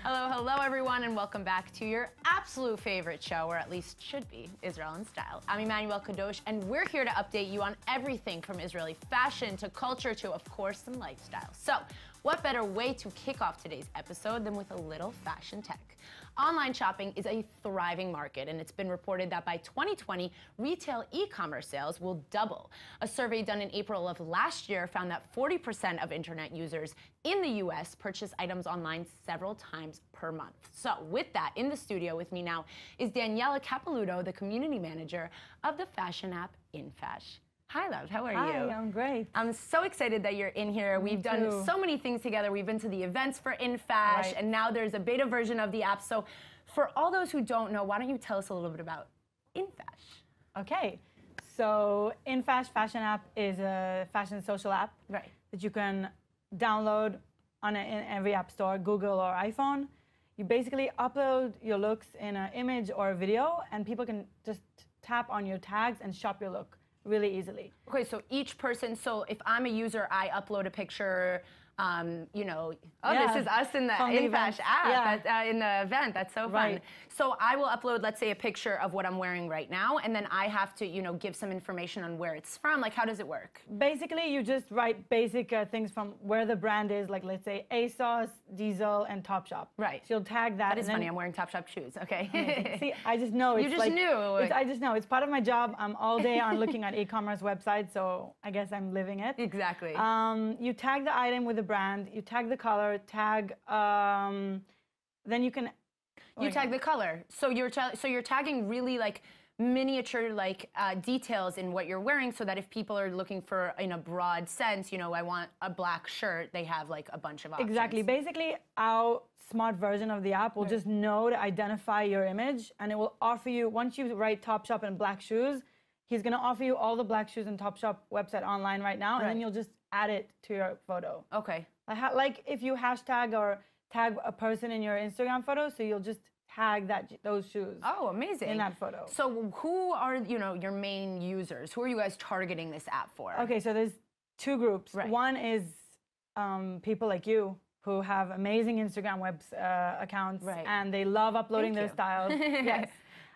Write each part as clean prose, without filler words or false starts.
Hello, hello everyone, and welcome back to your absolute favorite show, or at least should be, Israel in Style. I'm Emmanuel Kadosh, and we're here to update you on everything from Israeli fashion to culture to, of course, some lifestyle. So, what better way to kick off today's episode than with a little fashion tech? Online shopping is a thriving market, and it's been reported that by 2020, retail e-commerce sales will double. A survey done in April of last year found that 40% of internet users in the US purchase items online several times per month. So with that, in the studio with me now is Daniela Capeluto, the community manager of the fashion app In-fash. Hi, love. How are you? Hi, I'm great. I'm so excited that you're in here. We've done so many things together. We've been to the events for In-fash, and now there's a beta version of the app. So for all those who don't know, why don't you tell us a little bit about In-fash? Okay. So In-fash fashion app is a fashion social app that you can download in every app store, Google or iPhone. You basically upload your looks in an image or a video, and people can just tap on your tags and shop your look really easily. Okay, so each person, so if I'm a user, I upload a picture, you know, this is us in the In-fash app, in the event. That's so fun. So I will upload, let's say, a picture of what I'm wearing right now, and then I have to, you know, give some information on where it's from. Like, how does it work? Basically, you just write basic things from where the brand is, like, let's say, ASOS, Diesel, and Topshop. Right. So you'll tag that. That is funny. I'm wearing Topshop shoes. Okay. See, I just know. You just knew. I just know. It's part of my job. I'm all day on looking at e-commerce websites, so I guess I'm living it. Exactly. You tag the item with the brand, you tag the color, then you can... You tag the color. So you're tagging really like miniature details in what you're wearing, so that if people are looking for, in a broad sense, you know, I want a black shirt, they have like a bunch of options. Exactly. Basically, our smart version of the app will just know to identify your image, and it will offer you, once you write Topshop and black shoes, he's going to offer you all the black shoes and Topshop website online right now, and then you'll just add it to your photo. Okay. Like if you hashtag or tag a person in your Instagram photo, so you'll just tag those shoes. Oh, amazing. In that photo. So who are, you know, your main users? Who are you guys targeting this app for? Okay, so there's two groups. One is people like you who have amazing Instagram accounts, and they love uploading their styles. Yes.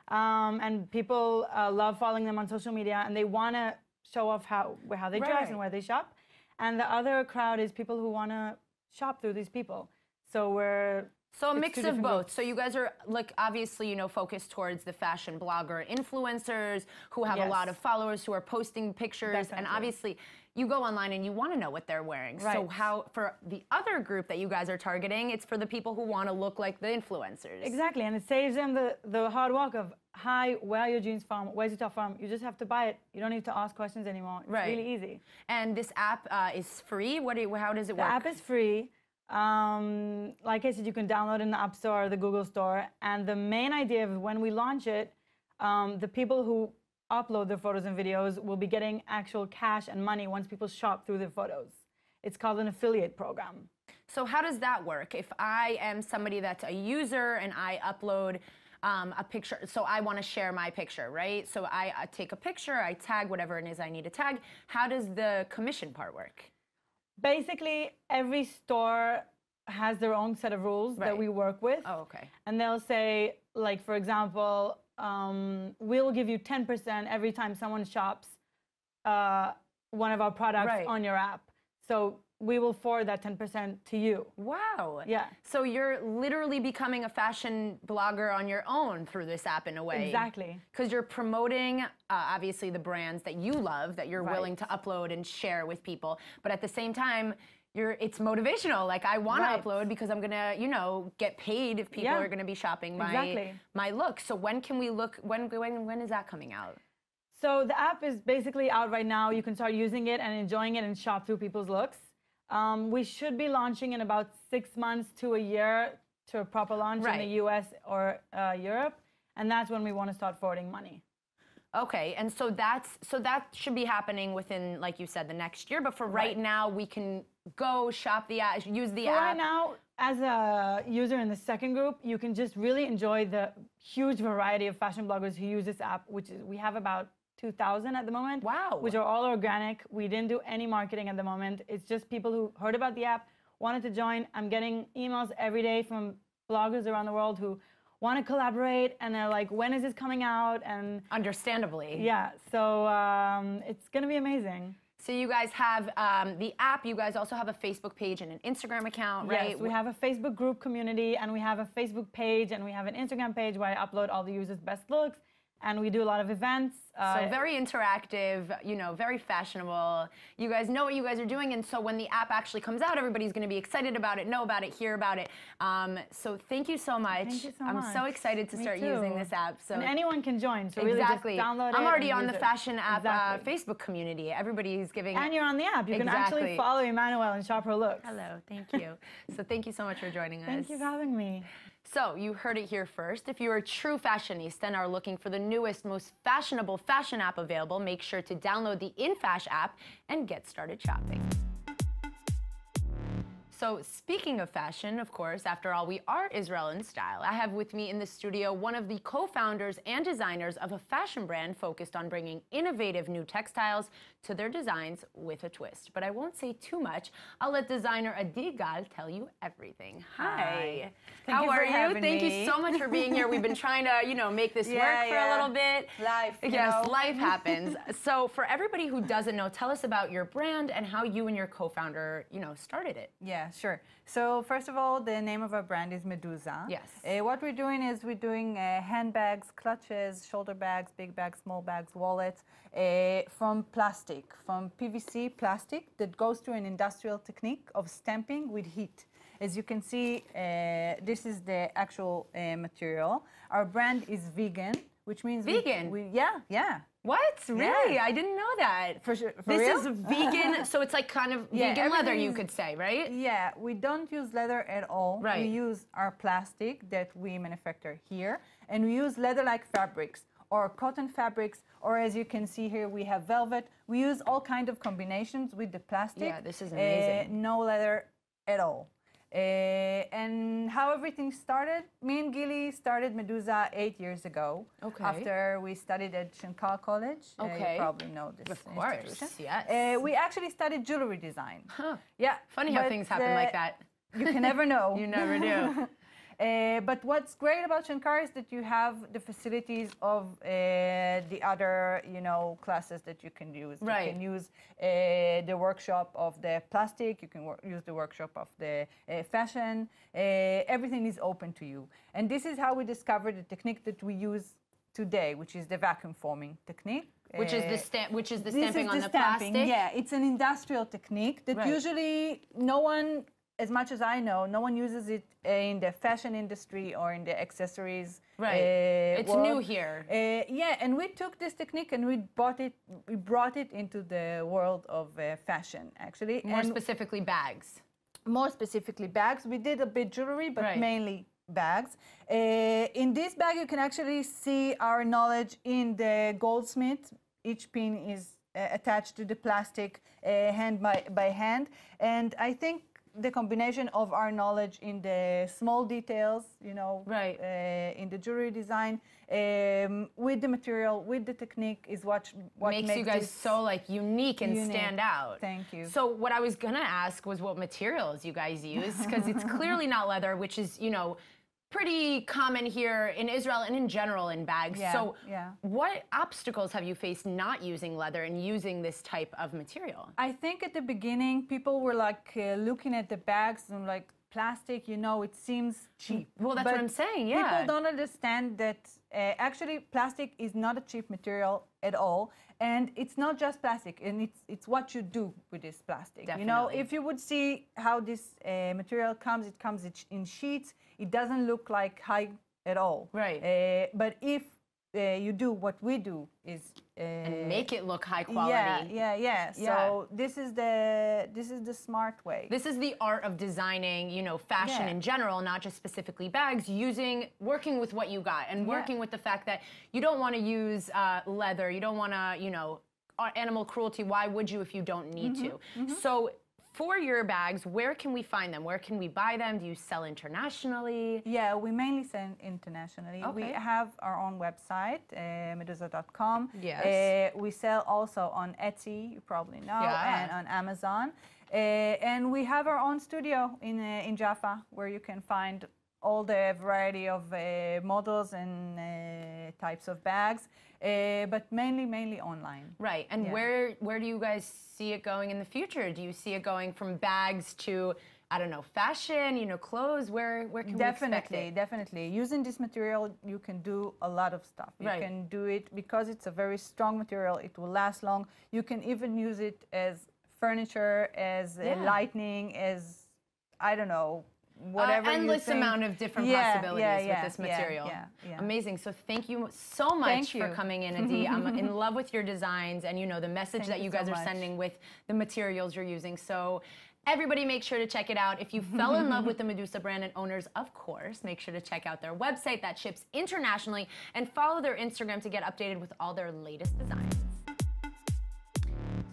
And people love following them on social media, and they want to show off how they dress and where they shop. And the other crowd is people who want to shop through these people. So a mix of both. So you guys are, like, obviously, you know, focused towards the fashion blogger influencers who have a lot of followers who are posting pictures. And obviously, you go online and you want to know what they're wearing. So for the other group that you guys are targeting, it's for the people who want to look like the influencers. Exactly. And it saves them the hard work of, hi, where are your jeans from? Where's your top from? You just have to buy it. You don't need to ask questions anymore. It's really easy. And this app is free? How does it work? The app is free. Like I said, you can download in the App Store or the Google Store. And the main idea of when we launch it, the people who upload their photos and videos will be getting actual cash and money once people shop through their photos. It's called an affiliate program. So how does that work? If I am somebody that's a user and I upload a picture, so I want to share my picture, right? So I take a picture, I tag whatever it is I need to tag. How does the commission part work? Basically, every store has their own set of rules that we work with. Oh, okay. And they'll say, like, for example, we'll give you 10% every time someone shops one of our products on your app. So we will forward that 10% to you. Wow. Yeah. So you're literally becoming a fashion blogger on your own through this app in a way. Exactly. Because you're promoting, obviously, the brands that you love, that you're willing to upload and share with people. But at the same time, it's motivational. Like, I want to upload because I'm going to, you know, get paid if people are going to be shopping my look. So when can we look, when is that coming out? So the app is basically out right now. You can start using it and enjoying it and shop through people's looks. We should be launching in about 6 months to a year to a proper launch in the US or Europe, and that's when we want to start forwarding money. Okay, and so that should be happening within, like you said, the next year. But for right now, we can go shop the app, use the app. Right now, as a user in the second group, you can just really enjoy the huge variety of fashion bloggers who use this app, which is, we have about 2,000 at the moment. Wow. Which are all organic. We didn't do any marketing at the moment. It's just people who heard about the app, wanted to join. I'm getting emails every day from bloggers around the world who want to collaborate, and they're like, when is this coming out? And understandably. Yeah, so it's going to be amazing. So you guys have the app. You guys also have a Facebook page and an Instagram account, right? Yes, we have a Facebook group community, and we have a Facebook page, and we have an Instagram page where I upload all the users' best looks. And we do a lot of events. So very interactive, you know, very fashionable. You guys know what you guys are doing, and so when the app actually comes out, everybody's going to be excited about it, know about it, hear about it. So thank you so much. Thank you so much. I'm so excited to start using this app. So and anyone can join. So exactly. Really just download it. I'm already on the it. fashion app Facebook community. Everybody's giving. And you're on the app. You can actually follow Emmanuel and shop her looks. Hello, thank you. So thank you so much for joining us. Thank you for having me. So, you heard it here first. If you're a true fashionista and are looking for the newest, most fashionable fashion app available, make sure to download the In-fash app and get started shopping. So, speaking of fashion, of course, after all, we are Israel in Style. I have with me in the studio one of the co-founders and designers of a fashion brand focused on bringing innovative new textiles to their designs with a twist. But I won't say too much. I'll let designer Adi Gal tell you everything. Hi. How are you? Thank you so much for being here. We've been trying to, you know, make this work for a little bit. Life. Yes, life happens. So, for everybody who doesn't know, tell us about your brand and how you and your co-founder, you know, started it. Yeah, sure. So first of all, the name of our brand is Medusa. Yes. What we're doing is we're doing handbags, clutches, shoulder bags, big bags, small bags, wallets from plastic, from PVC plastic that goes through an industrial technique of stamping with heat. As you can see, this is the actual material. Our brand is vegan, which means vegan. Yeah. What? Really? Yeah. I didn't know that. For sure. This is vegan, so it's like kind of vegan leather, you could say, right? Yeah, we don't use leather at all. Right. We use our plastic that we manufacture here, and we use leather-like fabrics or cotton fabrics, or as you can see here, we have velvet. We use all kinds of combinations with the plastic. Yeah, this is amazing. No leather at all. And how everything started, me and Gili started Medusa 8 years ago. Okay. After we studied at Shankar College. Okay. You probably know this Of course, institution. yes. We actually studied jewelry design. Huh. Yeah. Funny how things happen like that. You can never know. You never do. But what's great about Shankar is that you have the facilities of the other, you know, classes that you can use. Right. You can use the workshop of the plastic. You can use the workshop of the fashion. Everything is open to you. And this is how we discovered the technique that we use today, which is the vacuum forming technique. Which is the stamping on the plastic? Yeah, it's an industrial technique that usually no one, as much as I know, no one uses it in the fashion industry or in the accessories. Right. It's world. new here. Yeah, and we took this technique and we brought it into the world of fashion, actually. More specifically, bags. More specifically, bags. We did a bit jewelry, but mainly bags. In this bag, you can actually see our knowledge in the goldsmith. Each pin is attached to the plastic hand by hand. And I think the combination of our knowledge in the small details, you know, in the jewelry design, with the material, with the technique, is what makes you guys so like unique and stand out. Thank you. So what I was gonna ask was what materials you guys use, because it's clearly not leather, which is, you know, pretty common here in Israel and in general in bags. So what obstacles have you faced not using leather and using this type of material? I think at the beginning, people were like looking at the bags and like, plastic, you know, it seems cheap. Well, that's what I'm saying, yeah. People don't understand that actually plastic is not a cheap material at all. And it's not just plastic, and it's what you do with this plastic. Definitely. You know, if you would see how this material comes, it comes in sheets. It doesn't look like high at all. Right. But if you do what we do is and make it look high quality. Yeah. So this is the smart way. This is the art of designing, you know, fashion in general, not just specifically bags. Working with what you got, and working with the fact that you don't want to use leather. You don't want to, you know, animal cruelty. Why would you if you don't need to? So, for your bags, where can we find them? Where can we buy them? Do you sell internationally? Yeah, we mainly sell internationally. Okay. We have our own website, medusa.com. Yes. We sell also on Etsy, you probably know, and on Amazon. And we have our own studio in Jaffa, where you can find all the variety of models and types of bags, but mainly online. Right, and where do you guys see it going in the future? Do you see it going from bags to, I don't know, fashion, you know, clothes? Where can we expect it? Definitely. Using this material, you can do a lot of stuff. You can do it because it's a very strong material. It will last long. You can even use it as furniture, as lighting, as, I don't know, whatever endless amount of different possibilities with this material. Amazing. So thank you so much for coming in, Adi. I'm in love with your designs and, you know, the message that you guys are sending with the materials you're using. So everybody make sure to check it out. If you fell in love with the Medusa brand and owners, of course, make sure to check out their website that ships internationally and follow their Instagram to get updated with all their latest designs.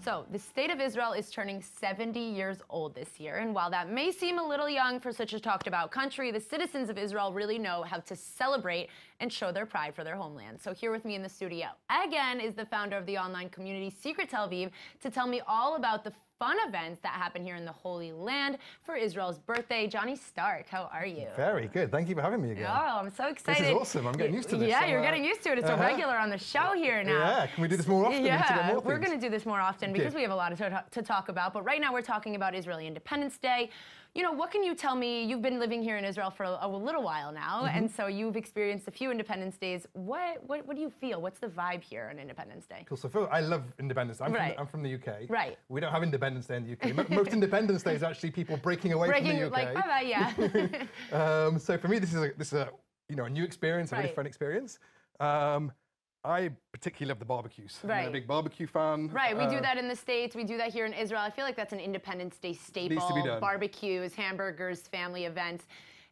So, the state of Israel is turning 70 years old this year, and while that may seem a little young for such a talked about country, the citizens of Israel really know how to celebrate and show their pride for their homeland. So here with me in the studio, again, is the founder of the online community Secret Tel Aviv to tell me all about the fun events that happen here in the Holy Land for Israel's birthday. Johnny Stark, how are you? Very good. Thank you for having me again. Oh, I'm so excited. This is awesome. I'm getting used to this. Yeah, you're getting used to it. It's a regular on the show here now. Yeah, can we do this more often? Yeah, we're going to do this more often because we have a lot to talk about. But right now we're talking about Israeli Independence Day. You know, what can you tell me? You've been living here in Israel for a little while now, and so you've experienced a few Independence Days. What do you feel? What's the vibe here on Independence Day? Cool. So I love Independence Day. I'm from the UK. Right. We don't have Independence Day in the UK. Most Independence Day is actually people breaking away from the UK. Like, bye-bye, yeah. So for me, this is a new experience, a really fun experience. I particularly love the barbecues. I'm a big barbecue fan. Right, we do that in the States. We do that here in Israel. I feel like that's an Independence Day staple. Needs to be done. Barbecues, hamburgers, family events.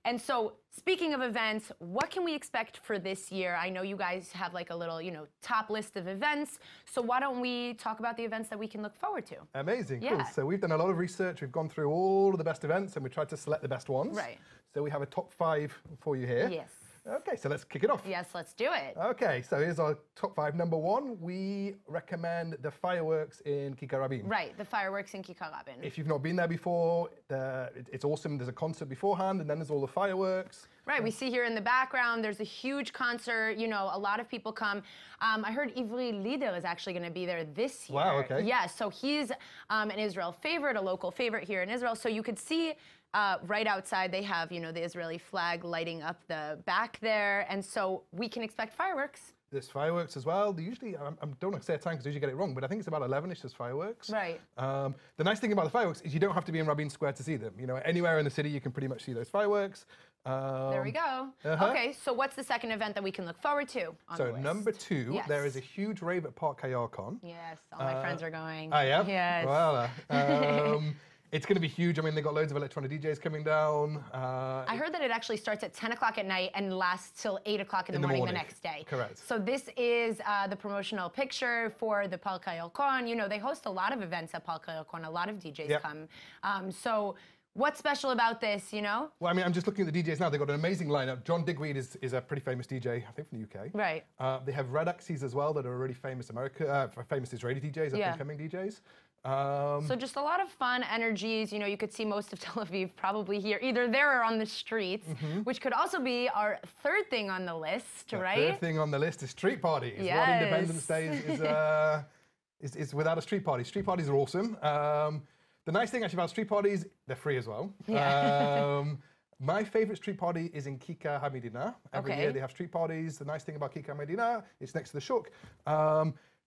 And so, speaking of events, what can we expect for this year? I know you guys have like a little, top list of events. So why don't we talk about the events that we can look forward to? Amazing, cool. So we've done a lot of research. We've gone through all of the best events and we tried to select the best ones. Right. So we have a top 5 for you here. Yes. Okay, so let's kick it off. Yes, let's do it. Okay, so here's our top 5. Number 1, we recommend the fireworks in Kikar Rabin. Right, the fireworks in Kikar Rabin. If you've not been there before, it's awesome. There's a concert beforehand, and then there's all the fireworks. Right, we see here in the background, there's a huge concert. You know, a lot of people come. I heard Ivri Lider is actually going to be there this year. Wow, okay. Yeah, so he's an Israel favorite, a local favorite here in Israel. So you could see right outside, they have, the Israeli flag lighting up the back there. And so we can expect fireworks. There's fireworks as well. They usually, I don't want to say a time because I usually get it wrong, but I think it's about 11-ish, there's fireworks. Right. The nice thing about the fireworks is you don't have to be in Rabin Square to see them. Anywhere in the city, you can pretty much see those fireworks. There we go. Okay, so what's the second event that we can look forward to on the list? So number 2, there is a huge rave at Park Hayarkon. Yes, all my friends are going. Oh, yeah? Yes. Well, it's going to be huge. I mean, they've got loads of electronic DJs coming down. I heard that it actually starts at 10 o'clock at night and lasts till 8 o'clock in the morning the next day. Correct. So this is the promotional picture for the Park Hayarkon. They host a lot of events at Park Hayarkon. A lot of DJs come. So what's special about this, Well, I mean, I'm just looking at the DJs now. They've got an amazing lineup. John Digweed is a pretty famous DJ, I think from the UK. Right. They have Red Axes as well that are really famous famous Israeli DJs, up-and-coming DJs. So just a lot of fun energies. You could see most of Tel Aviv probably here, either there or on the streets, which could also be our third thing on the list, right? Third thing on the list is street parties. Yes. What Independence Day is without a street party. Street parties are awesome. The nice thing actually about street parties, they're free as well. Yeah. My favorite street party is in Kikar HaMedina. Every year they have street parties. The nice thing about Kikar HaMedina, it's next to the Shuk.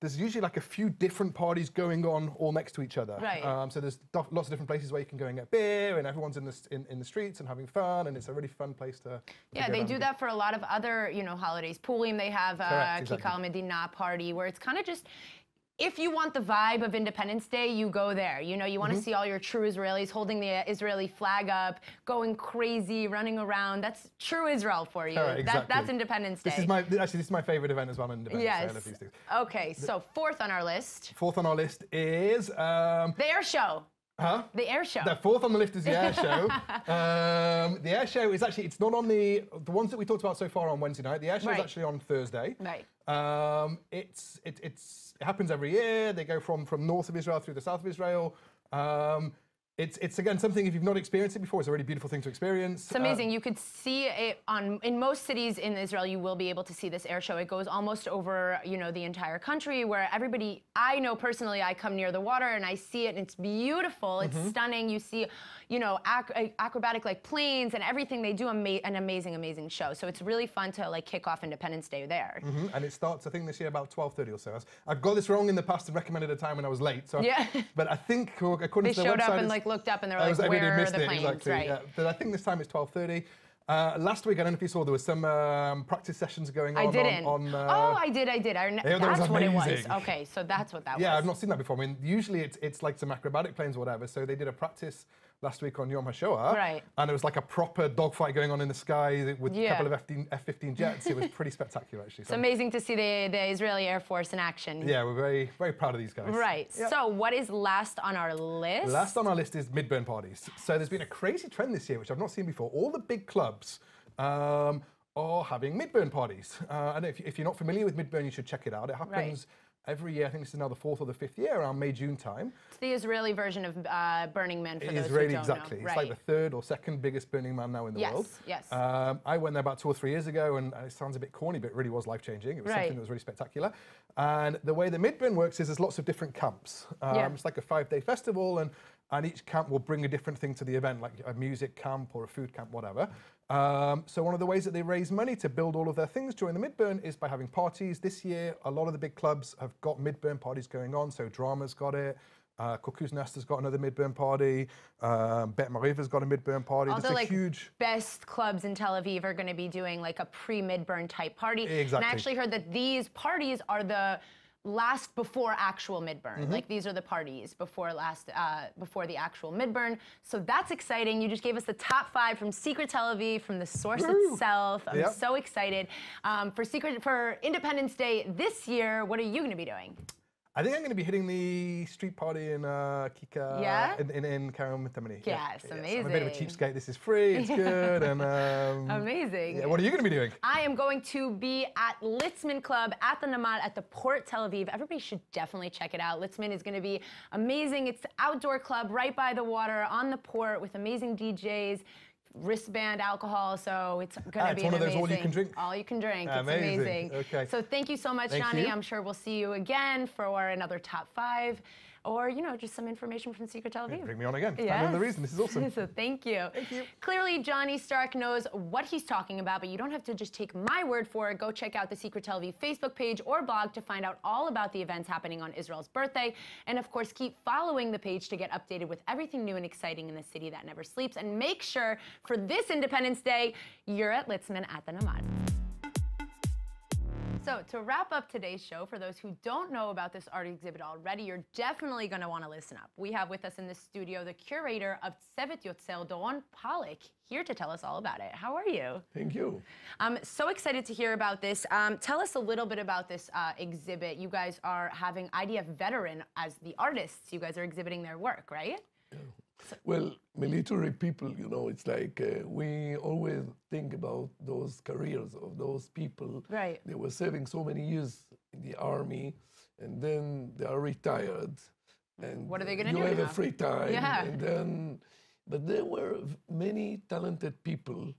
There's usually like a few different parties going on all next to each other. Right. So there's lots of different places where you can go and get beer, and everyone's in the streets and having fun, and it's a really fun place to. Yeah, they do that for a lot of other holidays. Purim, they have Kikar HaMedina party where it's kind of just. If you want the vibe of Independence Day, you go there. You want to see all your true Israelis holding the Israeli flag up, going crazy, running around. That's true Israel for you. Exactly. That's Independence Day. This is my favorite event as well on Independence Day. I love these things. Okay, so fourth on our list. Fourth on our list is the air show. Huh? The air show. The fourth on the list is the air show. The air show is actually, it's not on the ones that we talked about so far on Wednesday night. The air show is actually on Thursday. Right. It happens every year. They go from north of Israel through the south of Israel. it's again something, if you've not experienced it before, it's a really beautiful thing to experience. It's amazing. You could see it in most cities in Israel. You will be able to see this air show. It goes almost over, the entire country, where everybody, I know personally, I come near the water and I see it, and it's beautiful. It's stunning. You see, acrobatic like planes and everything. They do an amazing show. So it's really fun to like kick off Independence Day there. And it starts, I think, this year about 12:30 or so. I've got this wrong in the past and recommended a time when I was late. So yeah. But I think according to the website, they showed up and like looked up and they were like, where are the planes? Exactly, right. yeah. But I think this time it's 12:30. Last week, I don't know if you saw, there was some practice sessions going on. I didn't. I did. That's what it was. Okay, so that's what that was. Yeah, I've not seen that before. I mean, usually it's like some acrobatic planes or whatever. So they did a practice last week on Yom HaShoah. Right. And it was like a proper dogfight going on in the sky with a couple of F-15 jets. It was pretty spectacular, actually. It's amazing to see the Israeli Air Force in action. Yeah, we're very, very proud of these guys. Right. Yep. So what is last on our list? Last on our list is mid-burn parties. So there's been a crazy trend this year, which I've not seen before. All the big clubs are having mid-burn parties. And if you're not familiar with mid-burn, you should check it out. It happens every year. I think this is now the 4th or the 5th year, around May, June time. It's the Israeli version of Burning Man, for those Israeli, who don't exactly. know. It's like the 3rd or 2nd biggest Burning Man now in the world. Yes. I went there about 2 or 3 years ago, and it sounds a bit corny, but it really was life-changing. It was something that was really spectacular. And the way the mid-burn works is there's lots of different camps. It's like a 5-day festival, and each camp will bring a different thing to the event, like a music camp or a food camp, whatever. So one of the ways that they raise money to build all of their things during the mid-burn is by having parties. This year, a lot of the big clubs have got mid-burn parties going on. So Drama's got it. Cuckoo's Nest has got another mid-burn party. Bet Mariva's got a mid-burn party. All the huge best clubs in Tel Aviv are going to be doing like a pre-mid-burn type party. Exactly. And I actually heard that these parties are the last before actual mid-burn. Like these are the parties before the actual mid-burn. So that's exciting. You just gave us the top 5 from Secret Tel Aviv, from the source itself. I'm so excited. For Independence Day this year, what are you going to be doing? I think I'm going to be hitting the street party in Kika in Karam Tamani. Yes, amazing. I'm a bit of a cheapskate. This is free. It's good. And amazing. Yeah, what are you going to be doing? I am going to be at Litzman Club at the Namad at the Port Tel Aviv. Everybody should definitely check it out. Litzman is going to be amazing. It's an outdoor club right by the water on the port with amazing DJs. Wristband alcohol, so it's going to be one of those all you can drink. All you can drink. Amazing. It's amazing. Okay. So thank you so much, Johnny. I'm sure we'll see you again for another top 5. Or, just some information from Secret Tel Aviv. Bring me on again. Yes. The reason. This is awesome. So thank you. Thank you. Clearly, Johnny Stark knows what he's talking about, but you don't have to just take my word for it. Go check out the Secret Tel Aviv Facebook page or blog to find out all about the events happening on Israel's birthday. And of course, keep following the page to get updated with everything new and exciting in the city that never sleeps. And make sure for this Independence Day, you're at Litzman at the Namad. So to wrap up today's show, for those who don't know about this art exhibit already, you're definitely going to want to listen up. We have with us in the studio the curator of Tsevet Yotzel, Doron Pollack, here to tell us all about it. How are you? Thank you. I'm so excited to hear about this. Tell us a little bit about this exhibit. You guys are having IDF veteran as the artists. You guys are exhibiting their work, right? Yeah. Well, military people, it's like we always think about those careers of those people. Right. They were serving so many years in the army, and then they are retired. And what are they going to do? You have a free time. Yeah. And then, but there were many talented people.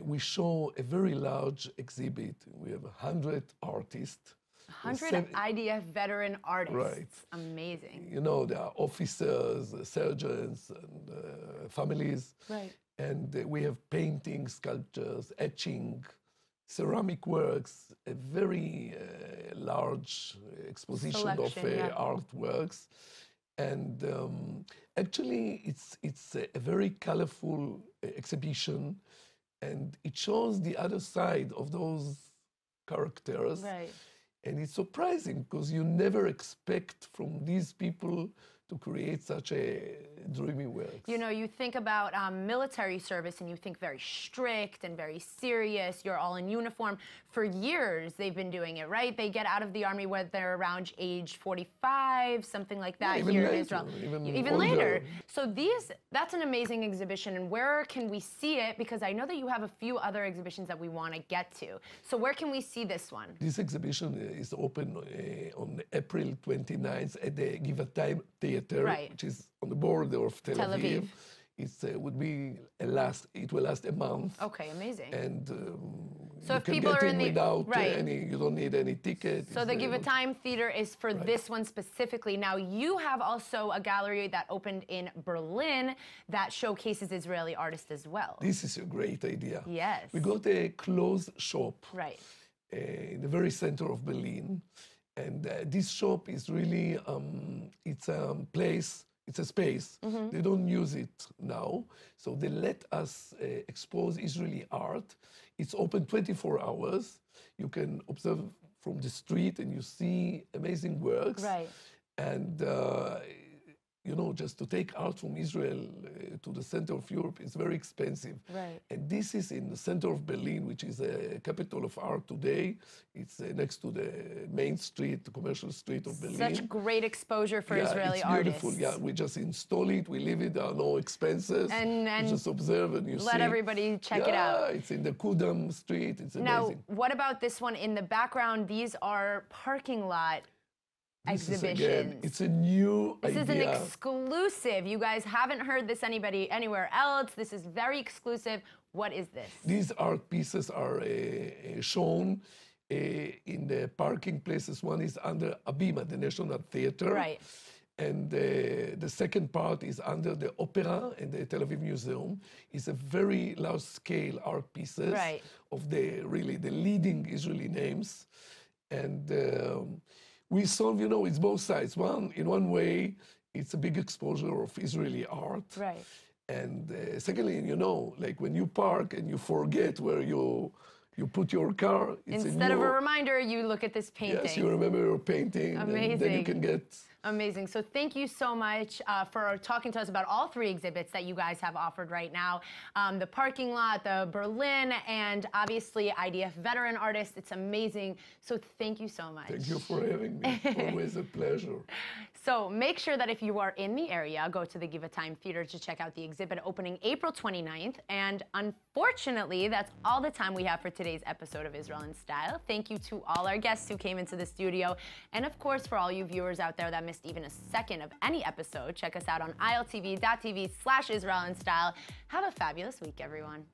We show a very large exhibit. We have 100 artists. 100 IDF veteran artists. Right. Amazing. There are officers, surgeons, and families. Right. And we have painting, sculptures, etching, ceramic works, a very large exposition of artworks. And actually, it's a very colorful exhibition, and it shows the other side of those characters. Right. And it's surprising because you never expect from these people to create such a dreamy work. You think about military service and you think very strict and very serious. You're all in uniform. For years, they've been doing it, right? They get out of the army when they're around age 45, something like that here in Israel. Even later. So that's an amazing exhibition. And where can we see it? Because I know that you have a few other exhibitions that we want to get to. So where can we see this one? This exhibition is open on April 29th at the Givatayim Theater. Theater, which is on the border of Tel Aviv. It would be it will last a month. Okay, amazing. And so you if can people get are in without you don't need any ticket. So the Give a Time Theater is for this one specifically. Now you have also a gallery that opened in Berlin that showcases Israeli artists as well. This is a great idea. Yes. We got a clothes shop in the very center of Berlin. And this shop is really, it's a place, it's a space. They don't use it now. So they let us expose Israeli art. It's open 24 hours. You can observe from the street and you see amazing works. And, you know, just to take art from Israel to the center of Europe is very expensive. And this is in the center of Berlin, which is a capital of art today. It's next to the main street, the commercial street of Berlin. Such great exposure for Israeli artists. Beautiful. Yeah, we just install it, we leave it, there are no expenses. And you just observe and you see. Let everybody check it out. Yeah, it's in the Kudam street, it's amazing. Now, what about this one in the background? These are parking lot exhibitions. It's a new idea. This is an exclusive. You guys haven't heard this anywhere else. This is very exclusive. What is this? These art pieces are shown in the parking places. One is under Abima, the National Theater. And the second part is under the Opera and the Tel Aviv Museum. It's a very large-scale art pieces of the leading Israeli names. And we solve, you know, it's both sides. In one way, it's a big exposure of Israeli art. And secondly, you know, like when you park and you forget where you put your car. Instead of a reminder, you look at this painting. Yes, you remember your painting. Amazing. And then you can get... Amazing. So thank you so much for talking to us about all three exhibits that you guys have offered right now. The parking lot, the Berlin, and obviously IDF veteran artists. It's amazing. So thank you so much. Thank you for having me. Always a pleasure. So make sure that if you are in the area, go to the Give a Time Theater to check out the exhibit opening April 29th. And unfortunately, that's all the time we have for today's episode of Israel in Style. Thank you to all our guests who came into the studio. And of course, for all you viewers out there that missed even a second of any episode, check us out on iltv.tv/IsraelInStyle. Have a fabulous week, everyone.